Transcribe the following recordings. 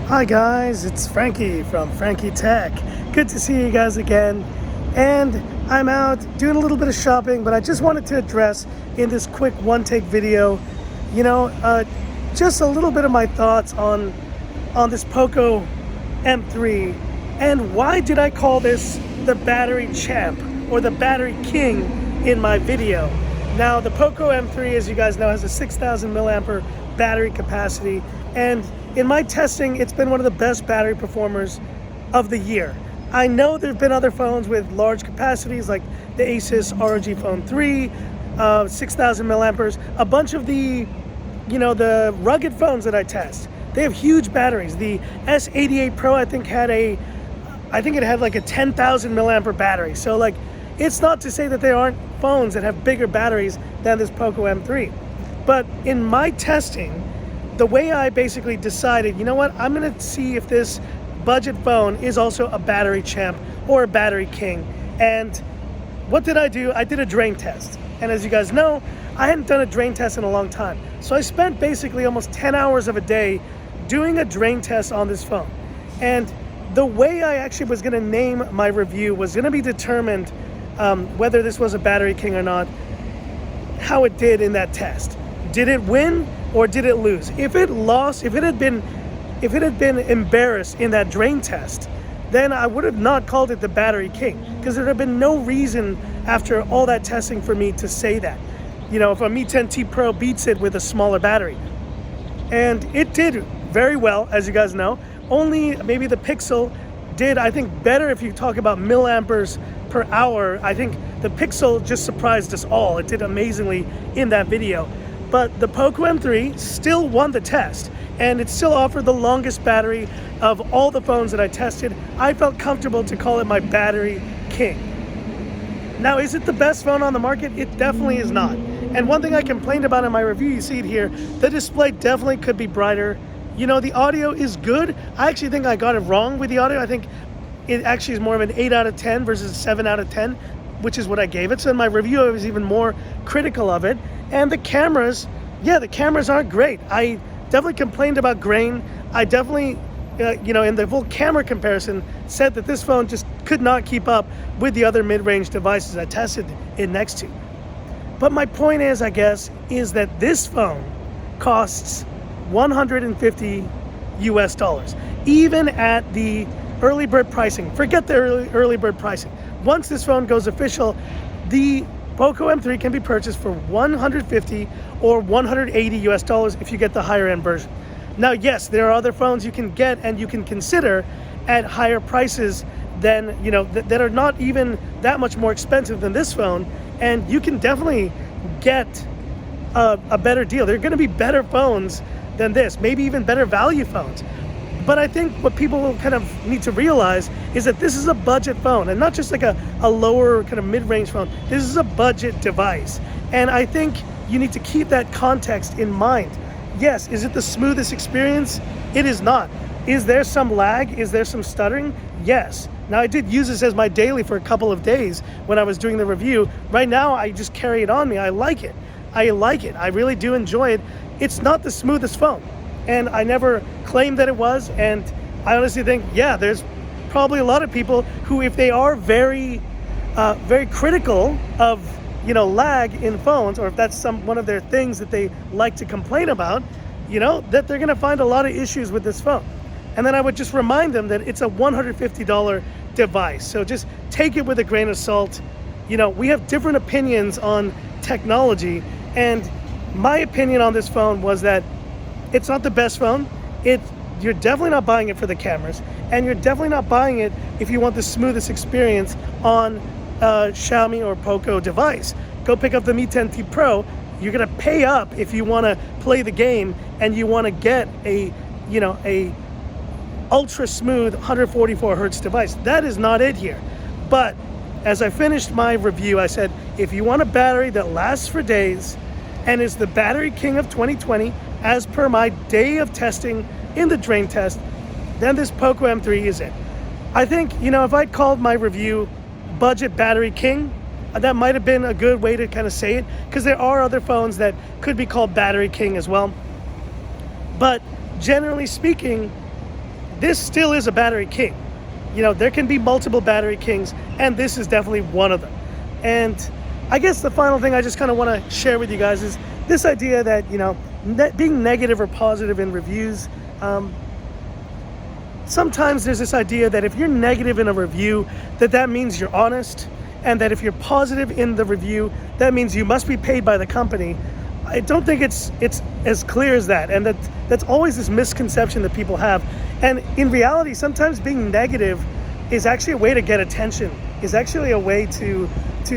Hi guys, it's Frankie from Frankie Tech. Good to see you guys again. And I'm out doing a little bit of shopping, but I just wanted to address in this quick one-take video, just a little bit of my thoughts on this POCO M3 and why did I call this the battery champ or the battery king in my video. Now the POCO M3, as you guys know, has a 6,000 milliampere battery capacity, and in my testing, it's been one of the best battery performers of the year. I know there have been other phones with large capacities like the Asus ROG Phone 3, 6,000 milliamperes. A bunch of the rugged phones that I test, they have huge batteries. The S88 Pro, I think it had like a 10,000 milliampere battery. So like, it's not to say that there aren't phones that have bigger batteries than this POCO M3. But in my testing, the way I basically decided, you know what, I'm gonna see if this budget phone is also a battery champ or a battery king. And what did I do? I did a drain test. And as you guys know, I hadn't done a drain test in a long time. So I spent basically almost 10 hours of a day doing a drain test on this phone. And the way I actually was gonna name my review was gonna be determined whether this was a battery king or not, how it did in that test. Did it win or did it lose? If it lost, if it had been embarrassed in that drain test, then I would have not called it the battery king, because there would have been no reason after all that testing for me to say that. You know, if a Mi 10T Pro beats it with a smaller battery. And it did very well, as you guys know. Only maybe the Pixel did, I think, better if you talk about milliamperes per hour. I think the Pixel just surprised us all. It did amazingly in that video. But the POCO M3 still won the test, and it still offered the longest battery of all the phones that I tested. I felt comfortable to call it my battery king. Now, is it the best phone on the market? It definitely is not. And one thing I complained about in my review, you see it here, the display definitely could be brighter. You know, the audio is good. I actually think I got it wrong with the audio. I think it actually is more of an 8 out of 10 versus 7 out of 10, which is what I gave it. So in my review, I was even more critical of it. And the cameras, yeah, the cameras aren't great. I definitely complained about grain. I definitely, in the full camera comparison, said that this phone just could not keep up with the other mid-range devices I tested it next to. But my point is, I guess, is that this phone costs $150 US, even at the early bird pricing. Forget the early bird pricing. Once this phone goes official, the POCO M3 can be purchased for $150 or $180 US if you get the higher end version. Now, yes, there are other phones you can get and you can consider at higher prices than, that are not even that much more expensive than this phone, and you can definitely get a better deal. There are going to be better phones than this, maybe even better value phones. But I think what people kind of need to realize is that this is a budget phone, and not just like a lower kind of mid-range phone. This is a budget device. And I think you need to keep that context in mind. Yes, is it the smoothest experience? It is not. Is there some lag? Is there some stuttering? Yes. Now, I did use this as my daily for a couple of days when I was doing the review. Right now, I just carry it on me. I like it. I really do enjoy it. It's not the smoothest phone, and I never claimed that it was. And I honestly think, yeah, there's probably a lot of people who, if they are very critical of lag in phones, or if that's one of their things that they like to complain about, that they're going to find a lot of issues with this phone. And then I would just remind them that it's a $150 device, so just take it with a grain of salt. We have different opinions on technology, and my opinion on this phone was that it's not the best phone. You're definitely not buying it for the cameras, and you're definitely not buying it if you want the smoothest experience on a Xiaomi or POCO device. Go pick up the Mi 10T Pro. You're gonna pay up if you want to play the game and you want to get a ultra smooth 144 hertz device. That is not it here. But as I finished my review, I said, if you want a battery that lasts for days and is the battery king of 2020, as per my day of testing in the drain test, then this POCO M3 is it. I think, if I'd called my review budget battery king, that might have been a good way to kind of say it, because there are other phones that could be called battery king as well. But generally speaking, this still is a battery king. You know, there can be multiple battery kings, and this is definitely one of them. And I guess the final thing I just kind of want to share with you guys is this idea that, you know, being negative or positive in reviews, sometimes there's this idea that if you're negative in a review, that means you're honest, and that if you're positive in the review, that means you must be paid by the company. I don't think it's as clear as that, and that's always this misconception that people have. And in reality, sometimes being negative is actually a way to get attention, is actually a way to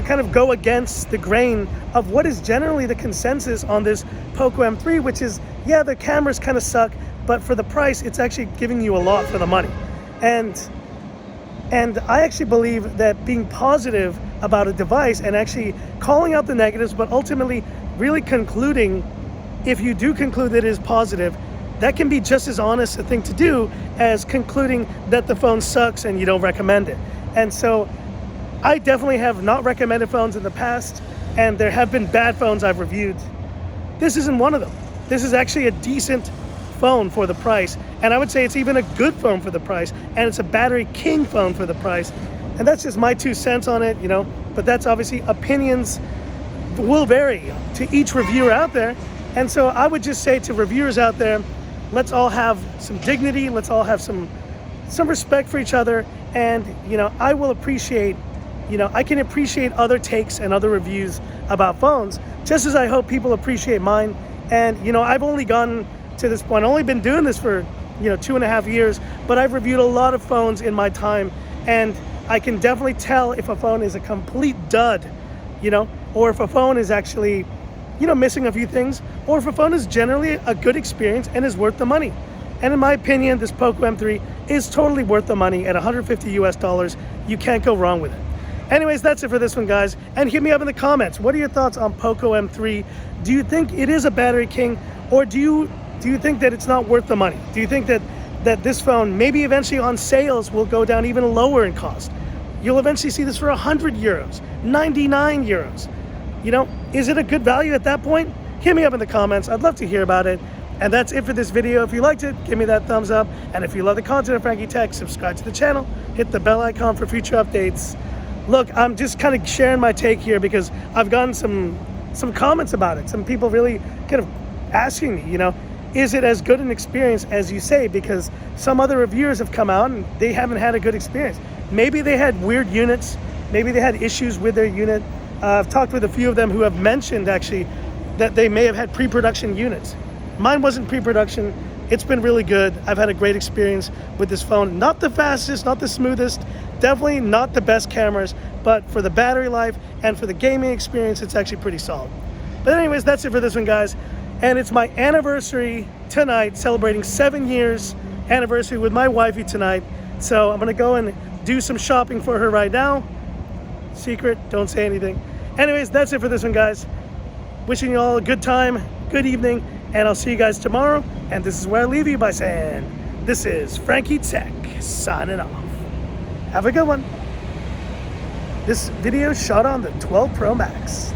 kind of go against the grain of what is generally the consensus on this POCO M3, which is, yeah, the cameras kind of suck, but for the price, it's actually giving you a lot for the money. And I actually believe that being positive about a device and actually calling out the negatives, but ultimately really concluding, if you do conclude that it is positive, that can be just as honest a thing to do as concluding that the phone sucks and you don't recommend it. And so I definitely have not recommended phones in the past, and there have been bad phones I've reviewed. This isn't one of them. This is actually a decent phone for the price, and I would say it's even a good phone for the price, and it's a battery king phone for the price. And that's just my 2 cents on it, you know, but that's obviously opinions will vary to each reviewer out there. And so I would just say to reviewers out there, let's all have some dignity, let's all have some respect for each other, and, you know, I will appreciate, you know, I can appreciate other takes and other reviews about phones, just as I hope people appreciate mine. And, you know, I've only gotten to this point, I've only been doing this for, you know, 2.5 years, but I've reviewed a lot of phones in my time, and I can definitely tell if a phone is a complete dud, you know, or if a phone is actually, you know, missing a few things, or if a phone is generally a good experience and is worth the money. And in my opinion, this POCO M3 is totally worth the money at $150 US. You can't go wrong with it. Anyways, that's it for this one, guys. And hit me up in the comments. What are your thoughts on POCO M3? Do you think it is a battery king, or do you think that it's not worth the money? Do you think that this phone, maybe eventually on sales, will go down even lower in cost? You'll eventually see this for 100 euros, 99 euros. You know, is it a good value at that point? Hit me up in the comments. I'd love to hear about it. And that's it for this video. If you liked it, give me that thumbs up. And if you love the content of Frankie Tech, subscribe to the channel, hit the bell icon for future updates. Look, I'm just kind of sharing my take here because I've gotten some comments about it. Some people really kind of asking me, you know, is it as good an experience as you say? Because some other reviewers have come out and they haven't had a good experience. Maybe they had weird units. Maybe they had issues with their unit. I've talked with a few of them who have mentioned actually that they may have had pre-production units. Mine wasn't pre-production. It's been really good. I've had a great experience with this phone. Not the fastest, not the smoothest, definitely not the best cameras, but for the battery life and for the gaming experience, it's actually pretty solid. But anyways, that's it for this one, guys. And it's my anniversary tonight, celebrating 7 years anniversary with my wifey tonight. So I'm gonna go and do some shopping for her right now. Secret, don't say anything. Anyways, that's it for this one, guys. Wishing you all a good time, good evening, and I'll see you guys tomorrow. And this is where I leave you by saying, this is Frankie Tech signing off. Have a good one. This video shot on the 12 Pro Max.